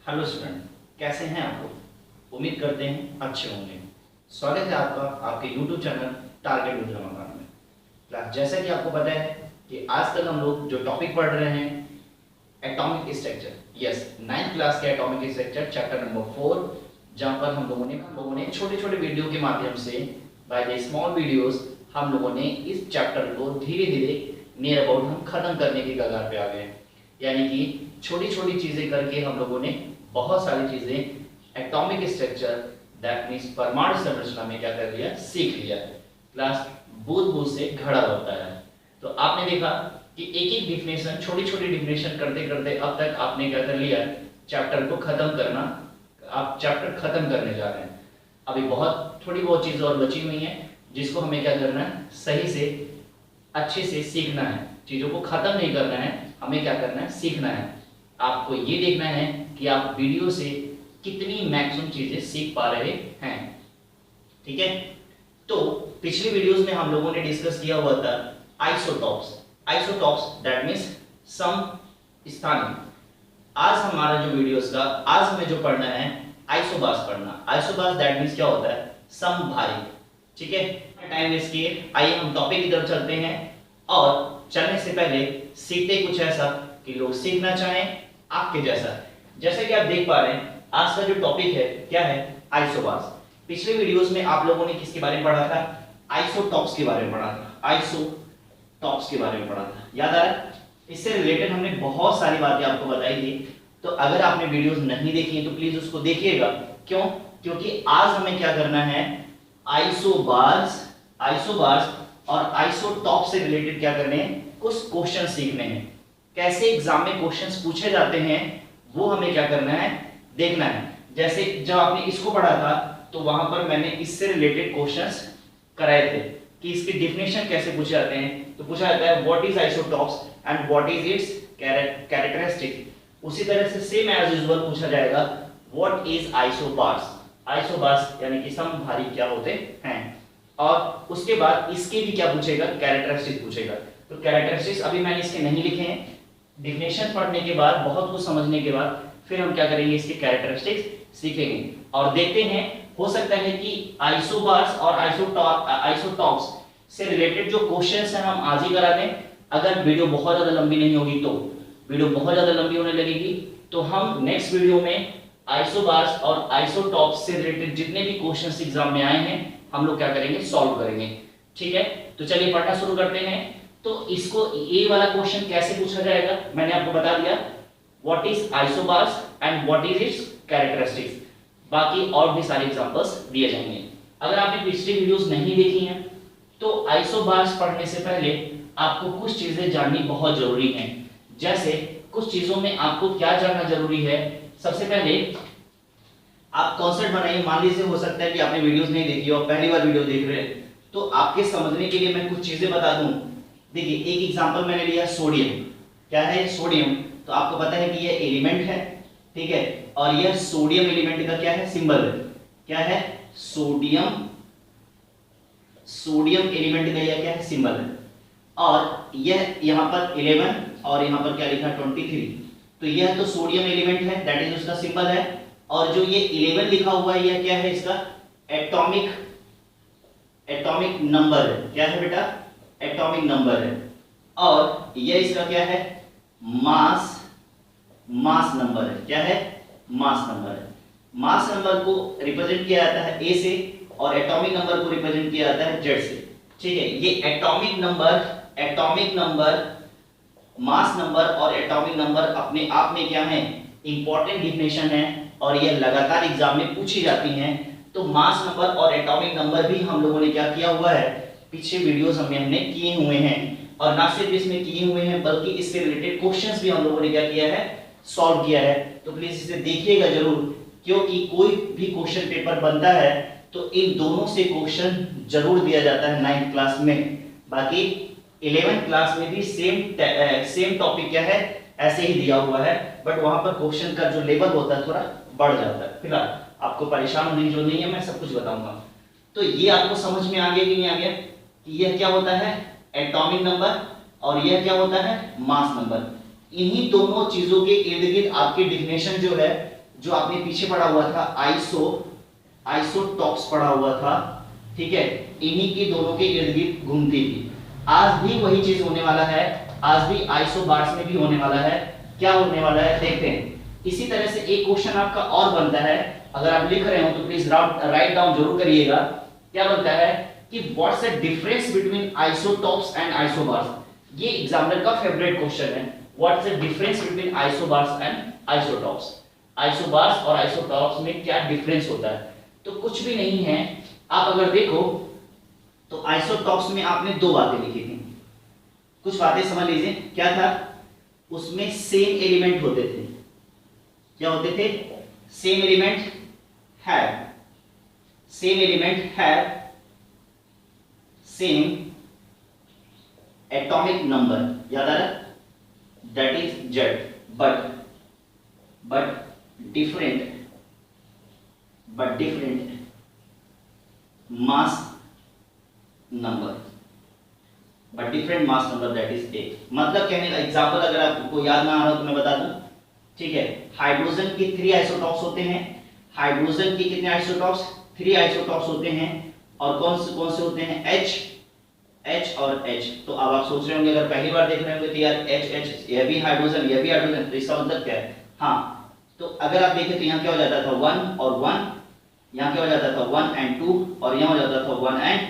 Hello student, कैसे हैं आप लोग? उम्मीद करते हैं अच्छे होंगे। स्वागत है आपका आपके YouTube channel target with Ramakant में। क्लास जैसा कि आपको पता है कि आज तक हम लोग जो टॉपिक पढ़ रहे हैं atomic structure, yes 9th class के एटॉमिक स्ट्रक्चर चैप्टर नंबर 4, जहां पर हम लोगों ने छोटे छोटे वीडियो के माध्यम से बाय द स्मॉल वीडियोस हम लोगों ने इस चैप्टर को धीरे धीरे नियर अबाउट हम खत्म करने की कगार पे आ गए हैं। यानी कि छोटी छोटी चीजें करके हम लोगों ने बहुत सारी चीजें एटॉमिक स्ट्रक्चर दैट मीन्स परमाणु संरचना में क्या कर लिया, सीख लिया। क्लास बूंद बूंद से घड़ा होता है। तो आपने देखा कि एक एक डिफिनेशन, छोटी छोटी डिफिनेशन करते करते अब तक आपने क्या कर लिया, चैप्टर को खत्म करना, आप चैप्टर खत्म करने जा रहे हैं। अभी बहुत थोड़ी बहुत चीजें और बची हुई हैं जिसको हमें क्या करना है, सही से अच्छे से सीखना है। चीजों को खत्म नहीं करना है, हमें क्या करना है, सीखना है। आपको ये देखना है कि आप वीडियो से कितनी मैक्सिमम चीजें सीख पा रहे हैं। ठीक है, तो पिछली वीडियोस में हम लोगों ने डिस्कस किया हुआ था आइसोटॉप्स। आइसोटॉप्स दैट मींस समस्थानिक। आज हमारा जो वीडियोस का, आज हमें जो पढ़ना है आइसोबार्स पढ़ना। आइसोबार्स दैट मींस क्या होता है, समभारित। ठीक है, टाइम वेस्ट किए आइए हम टॉपिक की तरफ चलते हैं। और चलने से पहले सीखते कुछ ऐसा कि लोग सीखना चाहें आपके जैसा। जैसे कि आप देख पा रहे हैं आज का जो टॉपिक है क्या है, आइसोबार्स। पिछले वीडियोस में आप लोगों ने किसके बारे में पढ़ा था, आइसोटॉप्स के बारे में पढ़ा था। आइसोटॉप्स के बारे में पढ़ा था, याद आ रहा है? इससे रिलेटेड हमने बहुत सारी बातें आपको बताई थी। तो अगर आपने वीडियोस नहीं देखी है तो प्लीज उसको देखिएगा। क्यों? क्योंकि आज हमें क्या करना है, आइसोबार्स और आइसोटॉप से रिलेटेड क्या करने हैं, कुछ क्वेश्चन सीखने हैं। कैसे एग्जाम में क्वेश्चंस पूछे जाते हैं वो हमें क्या करना है, देखना है। जैसे जब आपने इसको पढ़ा था तो वहां पर मैंने इससे रिलेटेड क्वेश्चंस कराए थे कि इसकी डेफिनेशन कैसे पूछे जाते हैं। तो पूछा जाता है what is isotopes and what is it's characteristic. उसी तरह से सेम एज यूजुअल पूछा जाएगा व्हाट इज आइसोबार्स। आइसोबार्स यानी कि समभारी क्या होते हैं। और उसके बाद इसके भी क्या पूछेगा, कैरेक्टरिस्टिक्स पूछेगा। तो कैरेक्टरिस्टिक्स अभी मैंने इसके नहीं लिखे हैं। डिफिनेशन पढ़ने के बाद, बहुत कुछ समझने के बाद फिर हम क्या करेंगे, इसके कैरेक्टरिस्टिक्स सीखेंगे और देखते हैं। हो सकता है कि आइसोबार्स और आइसोटॉप्स से रिलेटेड जो क्वेश्चंस हैं हम आज ही करा दें। अगर वीडियो बहुत ज्यादा लंबी नहीं होगी तो, वीडियो बहुत ज्यादा लंबी होने लगेगी तो हम नेक्स्ट वीडियो में आइसोबार्स और आइसोटॉप्स से रिलेटेड जितने भी क्वेश्चंस एग्जाम में आए हैं हम लोग क्या करेंगे, सॉल्व करेंगे। ठीक है, तो चलिए पढ़ना शुरू करते हैं। तो इसको ये वाला क्वेश्चन कैसे पूछा जाएगा मैंने आपको बता दिया, what is isobars and what is it's characteristics. बाकी और भी सारे एग्जांपल्स दिए जाएंगे। अगर आपने पिछली वीडियोस नहीं देखी हैं तो आइसोबार्स पढ़ने से पहले आपको कुछ चीजें जाननी बहुत जरूरी हैं। जैसे कुछ चीजों में आपको क्या जानना जरूरी है। सबसे पहले आप कॉन्सेप्ट बनाइए। मान लीजिए हो सकता है कि आपने वीडियोस नहीं देखी और पहली बार वीडियो देख रहे हैं, तो आपके समझने के लिए मैं कुछ चीजें बता दूं। देखिए एक एग्जांपल मैंने लिया सोडियम। क्या है सोडियम? तो आपको पता है कि यह एलिमेंट है, ठीक है, और यह सोडियम एलिमेंट का क्या है, सिंबल है। क्या है, सोडियम एलिमेंट का यह क्या है, सिंबल है। और यह यहां पर 11 और यहां पर क्या लिखा 23। तो यह तो सोडियम एलिमेंट है, दैट इज उसका सिंबल है। और जो ये 11 लिखा हुआ है यह क्या है, इसका एटॉमिक नंबर है। क्या है बेटा, एटॉमिक नंबर है। और यह इसका क्या है, मास नंबर है। क्या है, मास नंबर है। मास नंबर को रिप्रेजेंट किया जाता है ए से और एटॉमिक नंबर को रिप्रेजेंट किया जाता है जेड से। ठीक है, ये एटॉमिक नंबर, मास नंबर और एटॉमिक नंबर अपने आप में क्या है, इंपॉर्टेंट डिफिनेशन है और यह लगातार एग्जाम में पूछी जाती हैं। तो मास नंबर और एटॉमिक नंबर भी हम लोगों ने क्या किया हुआ है, पीछे वीडियोस हमने किए हुए हैं। और ना सिर्फ इसमें किए हुए हैं बल्कि इससे रिलेटेड क्वेश्चंस भी हम लोगों ने क्या किया है, सॉल्व किया है। तो प्लीज इसे देखिएगा जरूर, क्योंकि कोई भी क्वेश्चन पेपर बनता है तो इन दोनों से क्वेश्चन जरूर दिया जाता है 9th क्लास में। बाकी 11th क्लास में भी सेम टॉपिक क्या है, ऐसे ही दिया हुआ है, बट वहां पर क्वेश्चन का जो लेवल होता है थोड़ा बढ़ जाता है। फिलहाल आपको परेशान होने की जरूरत नहीं है, मैं सब कुछ बताऊंगा। तो ये आपको समझ में आ गया कि नहीं आ गया कि यह क्या होता है, एटॉमिक नंबर, और यह क्या होता है, मास नंबर। इन्हीं दोनों चीजों के इर्द गिर्द आपकी डिफिनेशन जो है जो आपने पीछे पढ़ा हुआ था आइसोटॉप्स पढ़ा हुआ था, ठीक है, इन्हीं की दोनों के इर्द गिर्द घूमती थी। आज भी वही चीज होने वाला है, आज भी आइसोबार्स में भी होने वाला है। क्या होने वाला है देखते हैं। इसी तरह से एक क्वेश्चन आपका और बनता है, अगर आप लिख रहे हो तो प्लीज राइट डाउन जरूर करिएगा। क्या बनता है कि what's the difference between isotopes and isobars. ये एग्जामिनर का फेवरेट क्वेश्चन है, what's the difference between isobars and isotopes. Isobars और आइसोटॉप्स में क्या डिफरेंस होता है? तो कुछ भी नहीं है। आप अगर देखो तो आइसोटॉप्स में आपने दो बातें लिखी थी, कुछ बातें समझ लीजिए। क्या था उसमें? सेम एलिमेंट होते थे। क्या होते थे? Same element have same atomic number, याद आ रहा? That is Z, but different mass number, that is ए। मतलब कहने का एग्जांपल अगर आपको याद ना आ रहा हो तो मैं बता दूं, ठीक है। हाइड्रोजन के 3 आइसोटॉप्स होते हैं। हाइड्रोजन के कितने आइसोटॉप्स? 3 आइसोटॉप्स होते हैं। और कौन से होते हैं? H और H। तो अब आप सोच रहे होंगे, अगर पहली बार देख रहे होंगे तो यार H ये भी हाइड्रोजन, ये भी हाइड्रोजन, तो इसका मतलब क्या है? हाँ, तो अगर आप देखें तो यहाँ क्या हो जाता था? 1 और 1, यहाँ क्या हो जाता था? 1 and 2, और यहाँ हो जाता था 1 and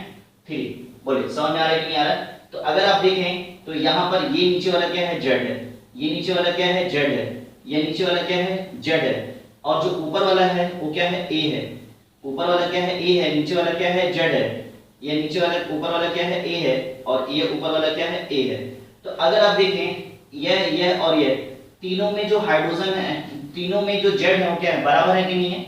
3। बोलिए समझ में आ रहा है कि नहीं आ रहा है? तो अगर आप देखें तो यहाँ पर ये नीचे वाला क्या है? जेड है। ये नीचे वाला क्या है? जेड है। ये नीचे वाला क्या है? जेड है। और जो ऊपर वाला है वो क्या है? ए है। ऊपर वाला क्या है? ए है। नीचे वाला क्या है? जेड है। ये नीचे वाला ऊपर वाला क्या है? ए है। और ये ऊपर वाला क्या है? ए है। तो अगर आप देखें यह और ये तीनों में जो हाइड्रोजन है, तीनों में जो जेड है वो क्या है? बराबर है कि नहीं है?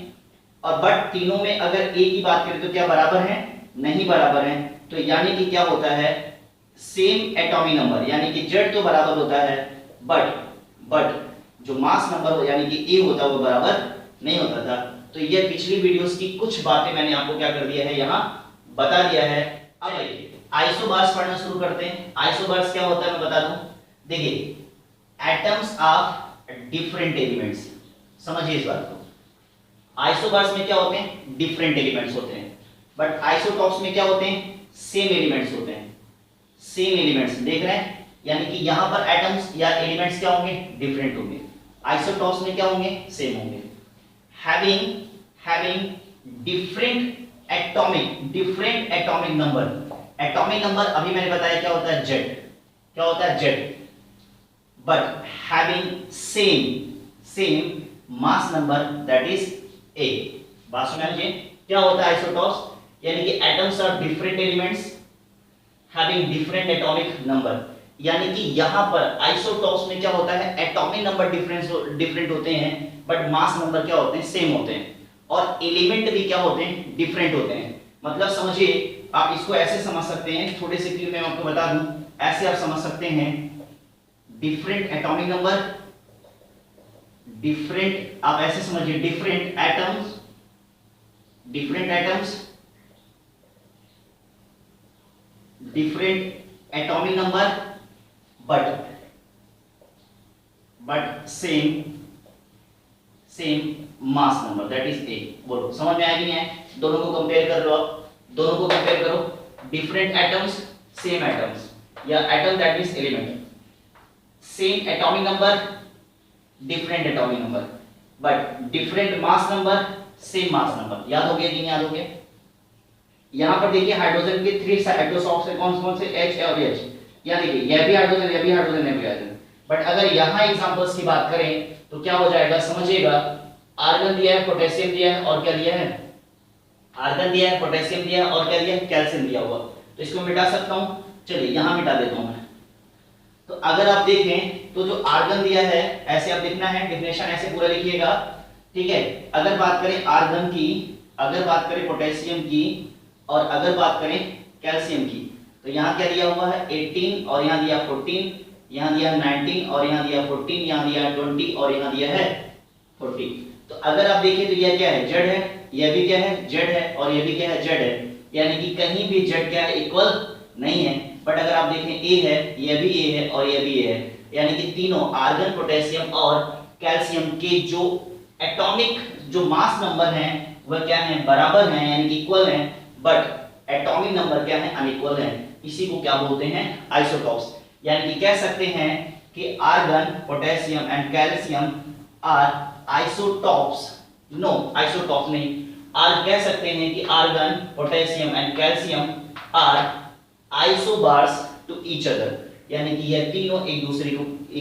और बट तीनों में अगर ए की बात करें तो क्या बराबर है? नहीं बराबर है। तो यानी कि क्या होता है? सेम एटॉमिक नंबर, यानी कि जेड तो बराबर होता है, बट जो मास नंबर हो यानी कि ए होता है वो बराबर नहीं होता था। तो ये पिछली वीडियोस की कुछ बातें मैंने आपको क्या कर दिया है, यहाँ बता दिया है। अब आइसोबार्स पढ़ना शुरू करते हैं। आइसोबार्स क्या होता है मैं बता दूं। देखिए, एटम्स ऑफ डिफरेंट एलिमेंट्स, समझिए इस बात को। आइसोबार्स में क्या होते हैं? डिफरेंट एलिमेंट्स होते हैं। बट आइसोटॉप्स में क्या होते हैं? सेम एलिमेंट्स होते हैं। सेम एलिमेंट्स देख रहे हैं, यानी कि यहां पर एटम्स या एलिमेंट्स क्या होंगे? डिफरेंट होंगे। आइसोटॉप्स में क्या होंगे? सेम होंगे। Having different atomic number. Atomic number अभी मैंने बताया क्या होता है? जेड। क्या होता है? Z. But having same mass number, that is A. बात सुन लीजिए, क्या होता है आइसोटॉप्स? यानी कि atoms are different elements having different atomic number. यानी कि यहां पर आइसोटॉप्स में क्या होता है? एटॉमिक नंबर डिफरेंट होते हैं, बट मास नंबर क्या होते हैं? सेम होते हैं। और एलिमेंट भी क्या होते हैं? डिफरेंट होते हैं। मतलब समझिए, आप इसको ऐसे समझ सकते हैं, थोड़े से क्लियर मैं आपको बता दूं, ऐसे आप समझ सकते हैं, डिफरेंट एटॉमिक नंबर, डिफरेंट, आप ऐसे समझिए, different atoms, different atomic number, but same mass number, that is ए। बोलो समझ में आया कि नहीं है? दोनों को कंपेयर कर लो, आप दोनों को कंपेयर करो। डिफरेंट एटम्स, सेम एटम्स, या atom that means element. Same atomic number, different atomic number, but different mass number, same mass number. याद हो गया कि नहीं याद हो गया? यहां पर देखिए, हाइड्रोजन के 3 हाइड्रोसॉप्स है, कौन से? H और H। यहां देखिए, यह भी हाइड्रोजन, यह भी हाइड्रोजन, यह भी हाइड्रोजन। बट अगर यहां एग्जांपल्स की बात करें तो क्या हो जाएगा? समझिएगा, आर्गन दिया है, पोटेशियम दिया है, और क्या दिया है? आर्गन दिया है, पोटेशियम दिया है, और क्या दिया है? कैल्शियम दिया हुआ। तो इसको मिटा सकता हूं, चलिए यहां मिटा देता हूं मैं। तो अगर आप देखें तो जो आर्गन दिया है, ऐसे आप लिखना है, डेफिनेशन ऐसे पूरा लिखिएगा, ठीक है। अगर बात करें आर्गन की, अगर बात करें पोटेशियम की, और अगर बात करें कैल्शियम की, तो यहाँ क्या दिया हुआ है? 18, और यहाँ दिया 14, यहाँ दिया 19, और यहाँ दिया 14, यहाँ दिया 20, और यहाँ दिया है 40। तो अगर आप देखें तो यह क्या है? जेड है, यह भी क्या है? जेड है, और यह भी क्या है? जेड है। यानी कि कहीं भी जेड क्या है? इक्वल नहीं है। बट अगर आप देखें ए है, यह भी ए है, और यह भी ए है, यानी कि तीनों आर्गन, पोटेशियम और कैल्शियम के जो एटॉमिक जो मास नंबर है वह क्या है, बराबर है यानी कि इक्वल है, बट एटॉमिक नंबर क्या है, अनइक्वल है। इसी को क्या बोलते हैं, आइसोटॉप्स। यानी कि कह सकते हैं कि argon, potassium and calcium are isotopes. No, isotope नहीं, आर कह सकते हैं कि argon, potassium and calcium are isobars to each other. यानी कि यह तीनों एक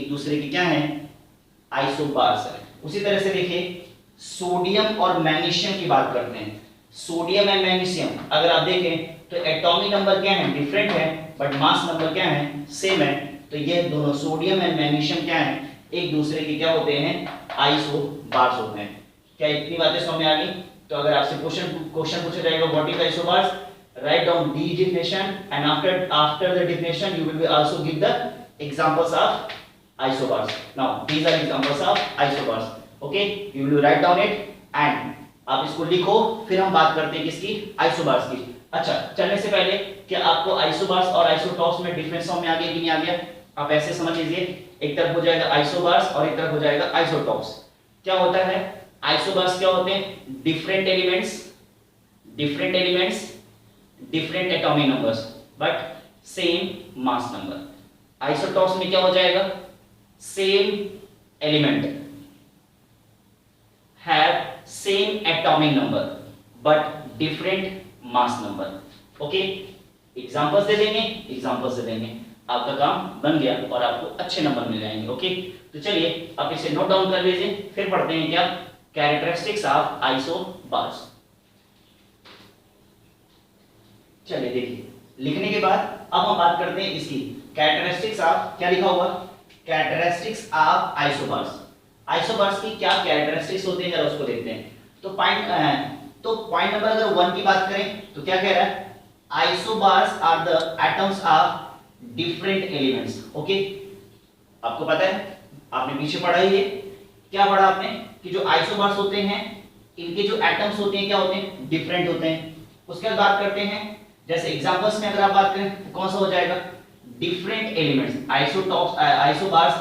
दूसरे के क्या है, आइसोबार्स है। उसी तरह से देखिए सोडियम और मैग्नीशियम की बात करते हैं। सोडियम एंड मैग्नीशियम अगर आप देखें तो एटॉमिक नंबर क्या है, डिफरेंट है, बट मास नंबर क्या है, सेम है। तो ये दोनों सोडियम एंड मैग्नीशियम क्या है, एक दूसरे के क्या होते हैं, आइसोबार्स होते हैं। क्या इतनी बातें समझ में आ गई? तो अगर आपसे क्वेश्चन पूछा जाएगा what is isobars, write down the definition and after the definition you will be also give the examples of isobars. Now these are examples of isobars. Okay, you will write down it and आप इसको लिखो, फिर हम बात करते हैं किसकी, isobars की। अच्छा, चलने से पहले क्या आपको आइसोबार्स और आइसोटॉप्स में डिफरेंस समझ में आ गया कि नहीं आ गया? आप ऐसे समझ लीजिए, एक तरफ हो जाएगा आइसोबार्स और एक तरफ हो जाएगा आइसोटॉप्स। क्या होता है, आइसोबार्स क्या होते हैं, different elements different atomic numbers but same mass number. Isotopes में क्या हो जाएगा, same element have same atomic number but different mass number. Okay, examples दे देंगे, आपका काम बन गया और आपको अच्छे नंबर मिल जाएंगे। ओके, तो चलिए आप इसे नोट डाउन कर लीजिए, फिर पढ़ते हैं क्या, कैरेक्टरिस्टिक्स ऑफ आइसोबार्स। चलिए देखिए, लिखने के बाद अब हम बात करते हैं इसकी कैरेक्टरिस्टिक्स ऑफ, क्या लिखा हुआ, कैरेक्टरिस्टिक्स ऑफ आइसोबार्स। आइसोबार्स की क्या कैरेक्टरिस्टिक्स होते हैं, जरा उसको देखते हैं। तो पॉइंट नंबर अगर 1 की बात करें तो क्या कह रहा है, isobars are the atoms of different elements. Okay, आपको पता है, आपने पीछे पढ़ा ही है, क्या पढ़ा आपने कि जो आइसोबार्स होते हैं इनके जो एटम्स होते हैं क्या होते हैं, डिफरेंट होते हैं। उसके बाद बात करते हैं, जैसे एग्जांपल्स में अगर आप बात करें तो कौन सा हो जाएगा, different elements. Isobars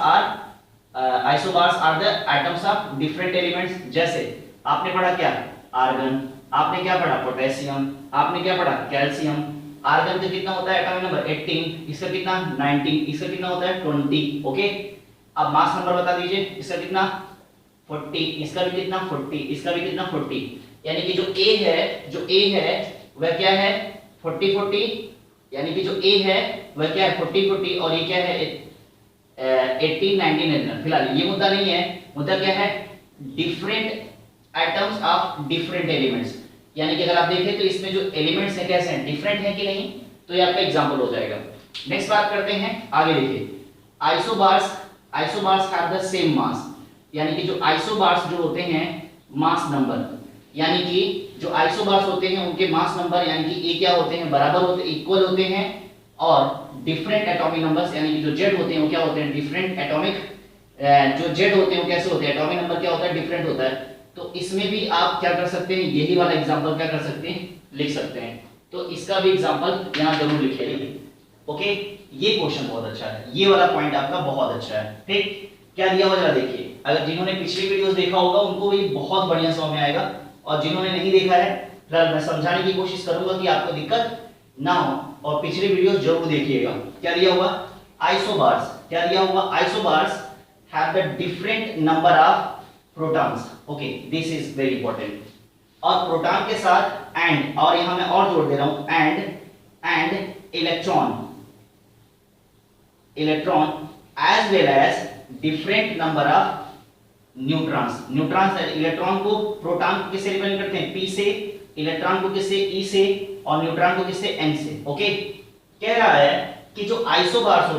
are the atoms of different elements. जैसे आपने पढ़ा क्या, आर्गन, आपने क्या पढ़ा, पोटेशियम, आपने क्या पढ़ा, कैल्शियम। आर्गन का कितना होता है एटॉमिक नंबर 18, इसका कितना 19, इसका कितना होता है 20। ओके, अब मास नंबर बता दीजिए, इसका कितना 40, इसका भी कितना 40, इसका भी कितना 40। यानी कि जो A है वह क्या है 40, यानी कि जो A है वह क्या है 40, और ये क्या है 18, 19। फिलहाल ये मुद्दा नहीं है, मुद्दा क्या है, different atoms of different elements. यानी कि अगर आप देखें तो इसमें जो एलिमेंट्स हैं कैसे हैं, डिफरेंट है कि नहीं, तो ये आपका एग्जांपल हो जाएगा। नेक्स्ट बात करते हैं, आगे देखिए, isobars have the same mass. यानी कि जो आइसोबार्स जो होते हैं मास नंबर, यानी कि जो आइसोबार्स होते हैं उनके मास नंबर यानी कि ए क्या होते हैं, बराबर होते हैं, इक्वल होते हैं। और डिफरेंट एटॉमिक नंबर्स यानी कि जो जेड होते हैं वो क्या होते हैं, डिफरेंट एटॉमिक, जो जेड होते हैं वो कैसे होते हैं, एटॉमिक नंबर क्या होता है, डिफरेंट होता है। तो इसमें भी आप क्या कर सकते हैं, यही वाला एग्जांपल क्या कर सकते हैं, लिख सकते हैं। तो इसका भी एग्जांपल यहां जरूर लिखिए। ओके, ये क्वेश्चन बहुत अच्छा है, ये वाला पॉइंट आपका बहुत अच्छा है। ठीक, क्या दिया हुआ जरा देखिए, अगर जिन्होंने पिछली वीडियोस देखा होगा उनको भी बहुत बढ़िया समझ में आएगा, और जिन्होंने नहीं देखा है फिलहाल मैं समझाने की कोशिश करूंगा कि आपको दिक्कत ना हो, और पिछली वीडियोस जरूर देखिएगा। क्या दिया हुआ, आइसोबार्स, क्या दिया हुआ, isobars have the different number of protons. Okay, this is very important. और प्रोटॉन के साथ एंड, और यहां मैं और जोड़ दे रहा हूं, and electron as well as different number of neutrons. Electron को प्रोटॉन को किससे रिप्रेजेंट करते हैं, P से, इलेक्ट्रॉन को किससे, E से, और न्यूट्रॉन को किससे, N से। ओके, कह रहा है कि जो आइसोबार्स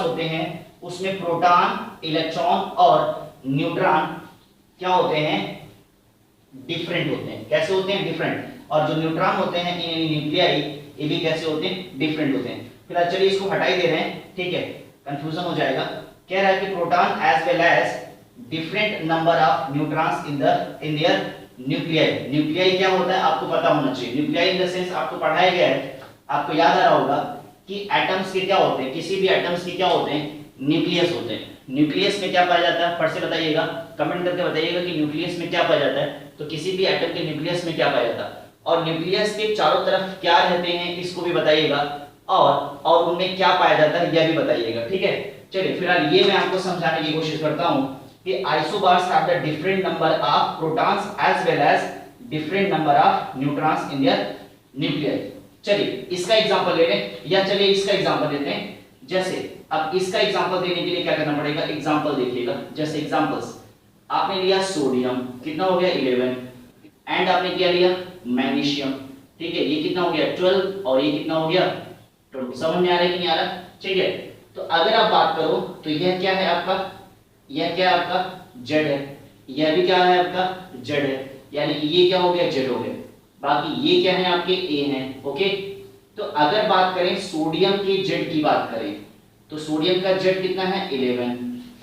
होते हैं उसमें प्रोटॉन, इलेक्ट्रॉन और न्यूट्रॉन क्या होते हैं, डिफरेंट होते हैं। कैसे होते हैं, डिफरेंट। और जो न्यूट्रॉन होते हैं इन न्यूक्लियाई, ये भी कैसे होते हैं, डिफरेंट होते हैं। फिर चलिए इसको हटा ही दे रहे हैं, ठीक है, कंफ्यूजन हो जाएगा। कह रहा है कि proton as well as different number of neutrons in their nuclei. Nuclei क्या होता है आपको पता होना चाहिए। न्यूक्लियाई इन द सेंस आपको पढ़ाया गया है, आपको याद आ रहा होगा कि एटम्स के क्या होते हैं, किसी भी एटम्स के क्या होते हैं, न्यूक्लियस होते हैं। न्यूक्लियस में क्या पाया जाता है, फट से बताइएगा, कमेंट करके बताइएगा कि न्यूक्लियस में क्या पाया जाता है, तो किसी भी एटम के न्यूक्लियस में क्या पाया जाता है, और न्यूक्लियस के चारों तरफ क्या रहते हैं इसको भी बताइएगा, और उनमें क्या पाया जाता है यह भी बताइएगा, ठीक है। चलिए फिलहाल ये मैं आपको समझाने की कोशिश करता हूं कि isobars have the different number of protons as well as different number of neutrons in their nucleus. चलिए इसका एग्जांपल ले लें, या चलिए इसका एग्जांपल लेते हैं। जैसे अब इसका एग्जांपल देने के लिए क्या करना पड़ेगा, एग्जांपल देखिएगा। जैसे एग्जांपल्स आपने लिया सोडियम, कितना हो गया 11, एंड आपने क्या लिया मैग्नीशियम, ठीक है, ये कितना हो गया 12, और ये कितना हो गया 20। समझ में आ रहा है कि नहीं आ रहा, ठीक है। तो अगर आप बात करो तो यह क्या है आपका, यह क्या है आपका जेड है, यह भी क्या है आपका जेड है, यानी कि ये क्या हो गया जेड हो गया, बाकी ये क्या है आपके ए हैं, ओके। तो अगर बात करें सोडियम के जेड की बात करें तो सोडियम का जेड कितना है 11,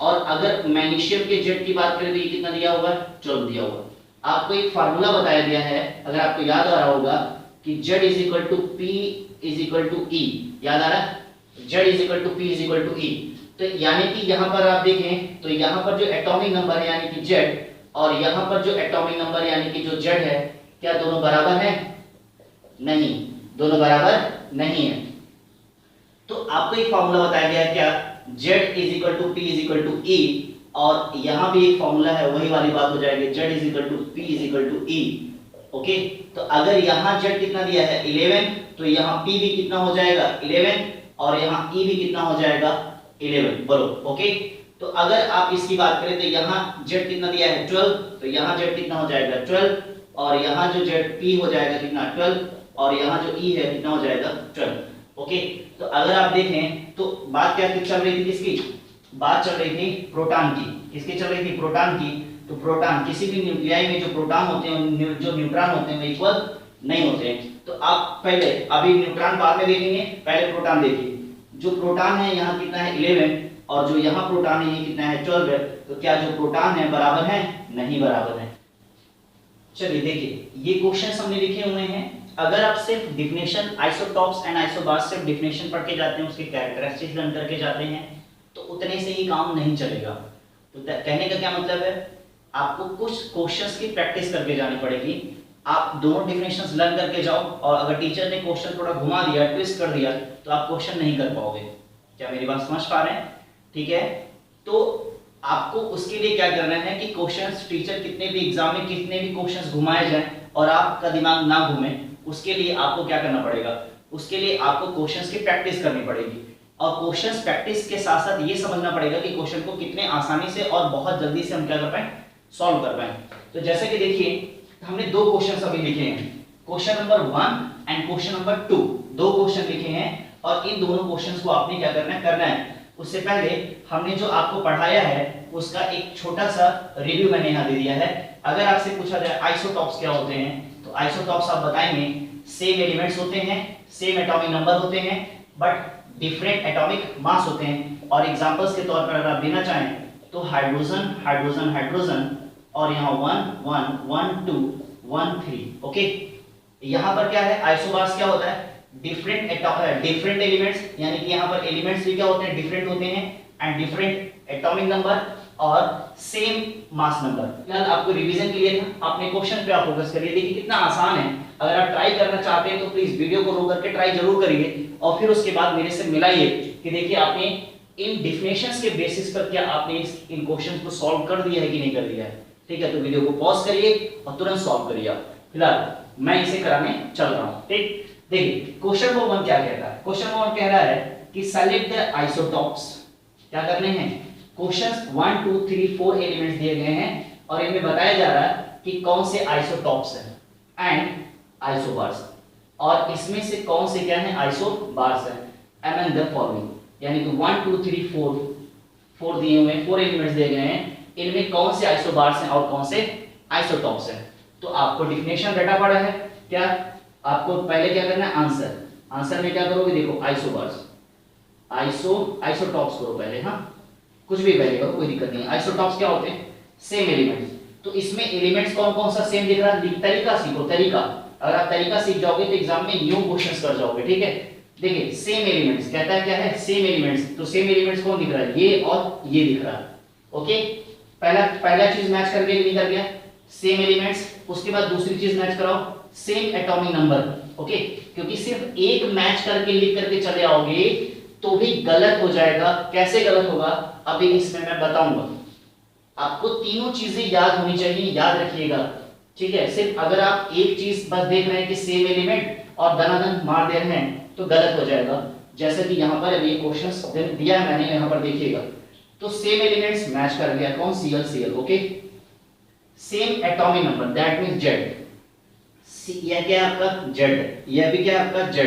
और अगर मैग्नीशियम के जेड की बात करें तो ये कितना दिया होगा 12 दिया होगा। आपको एक फार्मूला बताया गया है, अगर आपको याद आ रहा होगा कि Z is equal to P is equal to E, याद आ रहा है, Z is equal to P is equal to E। तो यानी कि यहाँ पर आप देखें तो यहाँ पर जो एटॉमिक नंबर है यानी कि Z, और यहाँ पर जो एटॉमिक नंबर यानी कि जो Z है, क्या दोनों बराबर है, नहीं, दोनों बराबर नहीं है। तो आपको एक फॉर्मूला बताया गया है क्या, Z is equal to P is equal to E, और यहाँ भी एक फॉर्मूला है, वही वाली बात हो जाएगी, Z is equal to P is equal to E, okay. तो अगर यहाँ Z कितना दिया है 11, तो यहाँ P भी कितना हो जाएगा 11, और यहाँ E भी कितना हो जाएगा 11, बोलो, ओके। तो अगर आप इसकी बात करें तो यहाँ Z कितना दिया है 12, तो यहाँ Z कितना हो जाएगा 12, और यहाँ जो Z P हो जाएगा कितना 12, और यहाँ जो E है कितना हो जाएगा 12, ओके। तो अगर आप देखें तो बात क्या चल रही थी, किसकी बात चल रही थी, प्रोटॉन की, किसकी चल रही थी, प्रोटॉन की। तो प्रोटॉन, किसी भी न्यूक्लियाई में जो प्रोटॉन होते हैं, जो न्यूट्रॉन होते हैं वो इक्वल नहीं होते हैं। तो आप पहले, अभी न्यूट्रॉन बाद में देखेंगे, पहले प्रोटॉन देखिए। जो प्रोटॉन है यहाँ कितना है 11, और जो यहाँ प्रोटॉन है ये कितना है 12 है। तो क्या जो प्रोटॉन है बराबर है, नहीं बराबर है। चलिए देखिए ये क्वेश्चन हमने लिखे हुए हैं। अगर आप सिर्फ डिफिनेशन आइसोटॉप्स एंड आइसोबार्स सिर्फ डिफिनेशन पढ़ के जाते हैं, उसके कैरेक्टरिस्टिक्स लर्न करके जाते हैं, तो उतने से ही काम नहीं चलेगा। तो कहने का क्या मतलब है, आपको कुछ क्वेश्चंस की प्रैक्टिस करके जानी पड़ेगी। आप दोनों डिफिनेशंस लर्न करके जाओ, और अगर टीचर ने क्वेश्चन थोड़ा घुमा दिया, ट्विस्ट कर दिया, तो आप क्वेश्चन नहीं कर पाओगे। क्या मेरी बात समझ पा रहे हैं, ठीक है। तो आपको उसके लिए क्या करना है कि क्वेश्चंस, टीचर कितने भी एग्जाम में कितने भी क्वेश्चंस घुमाए जाएं और आपका दिमाग ना घूमे, उसके लिए आपको क्या करना पड़ेगा, उसके लिए आपको क्वेश्चंस की प्रैक्टिस करनी पड़ेगी। और क्वेश्चंस प्रैक्टिस के साथ साथ ये समझना पड़ेगा कि क्वेश्चन को कितने आसानी से और बहुत जल्दी से हम क्या कर पाए, सॉल्व कर पाए। तो जैसे कि देखिए हमने दो क्वेश्चंस अभी लिखे हैं, question number 1 and question number 2, दो क्वेश्चन लिखे हैं, और इन दोनों क्वेश्चंस को आपने क्या करना है। उससे पहले हमने जो आपको पढ़ाया है उसका एक छोटा सा रिव्यू मैंने यहाँ दे दिया है। अगर आपसे पूछा जाए आइसोटॉप्स क्या होते हैं, तो आइसोटॉप्स आप बताएंगे सेम एलिमेंट्स होते हैं, सेम एटॉमिक नंबर होते हैं, बट डिफरेंट एटॉमिक मास होते हैं। और एग्जांपल्स के तौर पर अगर आप देना चाहें तो हाइड्रोजन हाइड्रोजन हाइड्रोजन, और यहाँ 1 1 1 2 1 3, ओके। यहाँ पर क्या है, आइसोबार्स क्या होता है, डिफरेंट एलिमेंट्स, यानी कि यहाँ पर एलिमेंट्स भी क्या होते हैं, डिफरेंट होते हैं, एंड डिफरेंट एटॉमिक नंबर और सेम मास नंबर। फिलहाल आपको रिवीजन के लिए था, अपने क्वेश्चन पे आप फोकस करिए। देखिए कितना आसान है, अगर आप ट्राई करना चाहते हैं तो प्लीज वीडियो को रोक करके ट्राई जरूर करिए, और फिर उसके बाद मेरे से मिलाइए कि देखिए आपने इन डिफिनेशंस के बेसिस पर क्या आपने इन क्वेश्चंस को सॉल्व कर दिया है कि नहीं कर दिया है, ठीक है। तो वीडियो को पॉज करिए और तुरंत सॉल्व करिए। फिलहाल मैं इसे कराने चल रहा हूं, ठीक। देखिए क्वेश्चन नंबर 1 क्या कहता है, क्वेश्चन नंबर 1 कह रहा है कि सेलेक्ट द आइसोटॉप्स। क्या करने हैं, क्वेश्चंस 1 2 3 4 एलिमेंट्स दिए गए हैं, और इनमें बताया जा रहा है कि कौन से आइसोटॉप्स हैं एंड आइसोबार्स, और इसमें से कौन से क्या है, आइसोबार्स हैं। एमएन द फॉलोइंग, यानी कि 1 2 3 4 दिए हुए हैं, 4 एलिमेंट्स दिए गए हैं, इनमें कौन से आइसोबार्स हैं और कौन से आइसोटॉप्स हैं। तो आपको डिफिनेशन रटा पड़ा है, क्या आपको पहले क्या करना है, आंसर में क्या करोगे, देखो आइसोबार्स, आइसोटॉप्स करो पहले, हाँ कुछ भी पहले करो, कोई दिक्कत नहीं। आइसोटॉप्स क्या होते हैं, सेम एलिमेंट्स। तो इसमें एलिमेंट्स कौन कौन सा सेम दिख रहा है, तरीका सीखो, तरीका। अगर आप तरीका सीख जाओगे तो एग्जाम में न्यू क्वेश्चंस कर जाओगे, ठीक है। देखिए सेम एलिमेंट्स कहता है क्या है, सेम एलिमेंट्स। तो सेम एलिमेंट्स कौन दिख रहा है, ये और ये दिख रहा है, ओके। पहला पहला चीज मैच करके नहीं कर गया, सेम एलिमेंट्स, उसके बाद दूसरी चीज मैच कराओ सेम एटॉमिक नंबर, ओके, क्योंकि सिर्फ एक मैच करके लिख करके चले आओगे तो भी गलत हो जाएगा। कैसे गलत होगा अभी इसमें मैं बताऊंगा। आपको तीनों चीजें याद होनी चाहिए, याद रखिएगा, ठीक है। सिर्फ अगर आप एक चीज बस देख रहे हैं कि सेम एलिमेंट और दनादन मार दे रहे हैं तो गलत हो जाएगा। जैसे कि यहाँ पर अभी क्वेश्चंस दिया है मैंने, यहाँ पर देखिएगा, तो सेम एलिमेंट्स मैच कर गया, कौन, Cl Cl, okay. Same atomic number that means Z, यह क्या है आपका Z, यह भी क्या है आपका Z,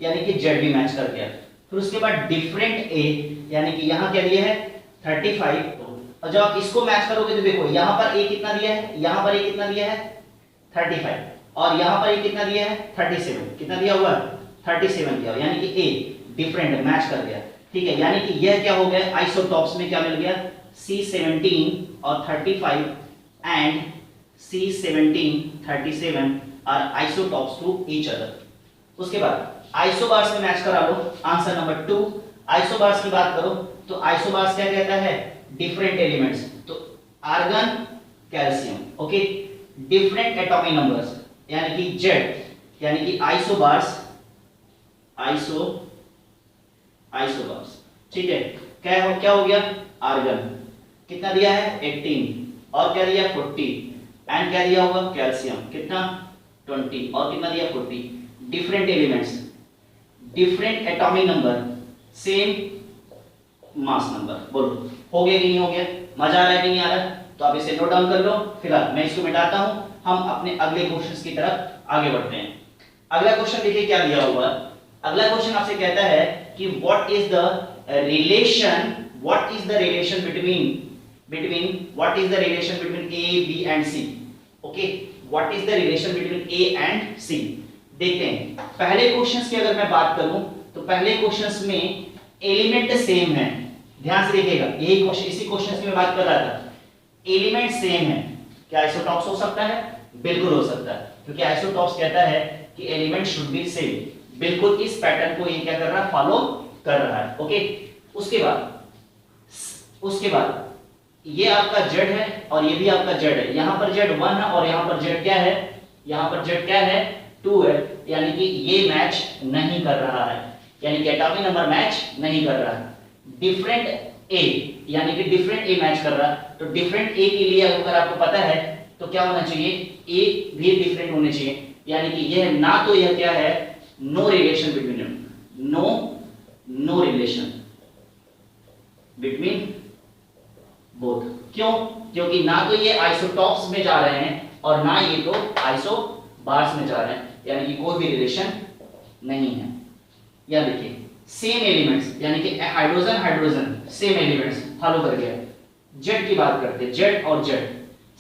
यानी कि Z भी मैच कर गया। फिर उसके बाद डिफरेंट A, यानी कि यहाँ क्या दिया है 35, और जब आप इसको मैच करोगे तो देखो यहाँ पर A कितना दिया है, यहाँ पर A कितना दिया है 35, और यहाँ पर A कितना दिया है 37, कितना दिया हुआ है 37 दिया, यानी कि A डिफरेंट मैच कर गया, ठीक है। यानी कि यह क्या हो गया, आइसोटॉप्स में क्या मिल गया, C17 और 35 and C17 37 are isotopes to each other. उसके बाद आइसोबार्स में मैच करा लो, आंसर नंबर 2। आइसोबार्स की बात करो तो आइसोबार्स क्या कहता है, डिफरेंट एलिमेंट्स, तो argon calcium, okay, different atomic numbers, यानी कि Z, यानी कि आइसोबार्स, आइसोबार्स, ठीक है। क्या हो गया, आर्गन कितना दिया है 18, और क्या दिया 40, एंड क्या दिया होगा कैल्शियम कितना 20, और कितना दिया 40। Different elements, different atomic number, same mass number. बोलो हो गया कि नहीं हो गया, मजा आ रहा है कि नहीं आ रहा है, तो आप इसे नोट डाउन कर लो। फिलहाल मैं इसको मिटाता हूं, हम अपने अगले क्वेश्चंस की तरफ आगे बढ़ते हैं। अगला क्वेश्चन देखिए क्या दिया हुआ। अगला क्वेश्चन आपसे कहता है कि what is the relation between A, B and C, okay, what is the relation between A and C। देखते हैं पहले क्वेश्चंस की अगर मैं बात करूं तो पहले क्वेश्चंस में एलिमेंट सेम है, ध्यान से देखिएगा, यही क्वेश्चन, इसी क्वेश्चन की मैं बात कर रहा था, एलिमेंट सेम है। क्या आइसोटॉप्स हो सकता है, बिल्कुल हो सकता है, क्योंकि आइसोटॉप्स कहता है कि एलिमेंट शुड बी सेम, बिल्कुल इस पैटर्न को ये क्या कर रहा है, फॉलो कर रहा है, ओके। उसके बाद ये आपका Z है और ये भी आपका Z है, यहां पर Z 1 है और यहां पर Z क्या है, यहां पर Z क्या है 2 है, यानी कि ये मैच नहीं कर रहा है, यानी कि एटॉमिक नंबर मैच नहीं कर रहा है। डिफरेंट A, यानी कि डिफरेंट A मैच कर रहा है, तो डिफरेंट A के लिए अगर आपको पता है तो क्या होना चाहिए, A भी डिफरेंट होने चाहिए, यानी कि यह ना तो यह क्या है, no relation between them, no relation between both. क्यों, क्योंकि ना तो ये आइसोटॉप्स में जा रहे हैं और ना ये तो आइसोबार्स में जा रहे हैं, यानी कि कोई भी रिलेशन नहीं है। या देखिए सेम एलिमेंट्स, यानी कि हाइड्रोजन सेम एलिमेंट्स, फॉलो कर गया। Z की बात करते हैं, Z और Z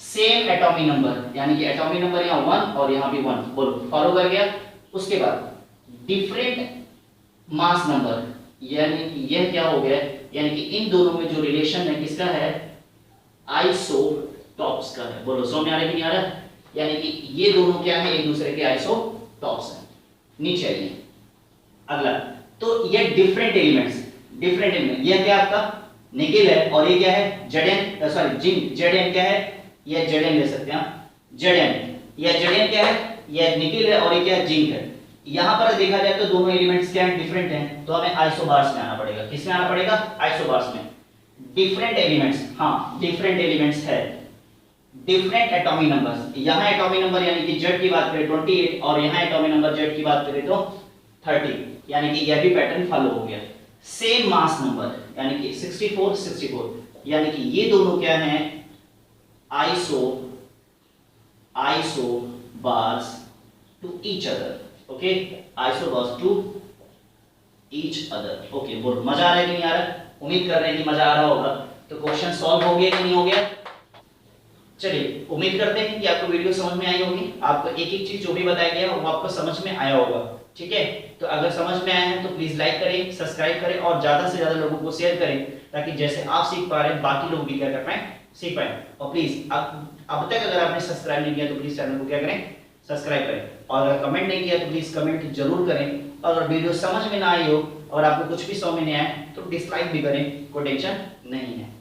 सेम एटॉमिक नंबर, यानी कि एटॉमिक नंबर यहाँ 1 और यहाँ भी 1, बोलो फॉलो कर गया। उसके बाद डिफरेंट मास नंबर, यानी कि यह क्या हो गया, यानी कि इन दोनों में जो रिलेशन है किसका है, आइसोटॉप्स का है। बोलो समझ में आ रहा है कि नहीं आ रहा, यानी कि ये दोनों क्या है, एक दूसरे के आइसोटॉप्स हैं। नीचे आइए अगला, तो ये डिफरेंट एलिमेंट्स, ये क्या आपका निकेल है और ये क्या है Zn, सॉरी जिंक, Zn क्या है, ये Zn ले सकते हैं आप, Zn क्या है, ये निकेल है और ये क्या है जिंक है। यहां पर देखा जाए तो दोनों एलिमेंट्स क्या हैं, डिफरेंट हैं, तो हमें आइसोबार्स में आना पड़ेगा। किसमें आना पड़ेगा, आइसोबार्स में। डिफरेंट एलिमेंट्स, हाँ डिफरेंट एलिमेंट्स है, डिफरेंट एटॉमिक नंबर्स, यहां एटॉमिक नंबर यानी कि Z की बात करें 28 और यहां एटॉमिक नंबर Z की बात करें तो 30, यानी कि यह भी पैटर्न फॉलो हो गया। सेम मास नंबर, यानी कि 64, यानी कि ये दोनों क्या हैं, isobars to each other, okay, isobars to each other, okay. बोलो मजा आ रहा है कि नहीं आ रहा, उम्मीद कर रहे हैं कि मजा आ रहा होगा। तो क्वेश्चन सॉल्व हो गया कि नहीं हो गया, चलिए उम्मीद करते हैं कि आपको वीडियो समझ में आई होगी, आपको एक एक चीज जो भी बताया गया वो आपको समझ में आया होगा, ठीक है। तो अगर समझ में आया है तो प्लीज लाइक करें, सब्सक्राइब करें और ज्यादा से ज्यादा लोगों को शेयर करें, ताकि जैसे आप सीख पा रहे हैं बाकी लोग भी क्या कर पाए, सीख पाए। और प्लीज अब तक अगर आपने सब्सक्राइब नहीं किया तो प्लीज चैनल को क्या करें, सब्सक्राइब करें, और अगर कमेंट नहीं किया तो प्लीज कमेंट जरूर करें। और अगर वीडियो समझ में ना आई हो और आपको कुछ भी समझ में नहीं आया तो डिसलाइक भी करें, कोई टेंशन नहीं है।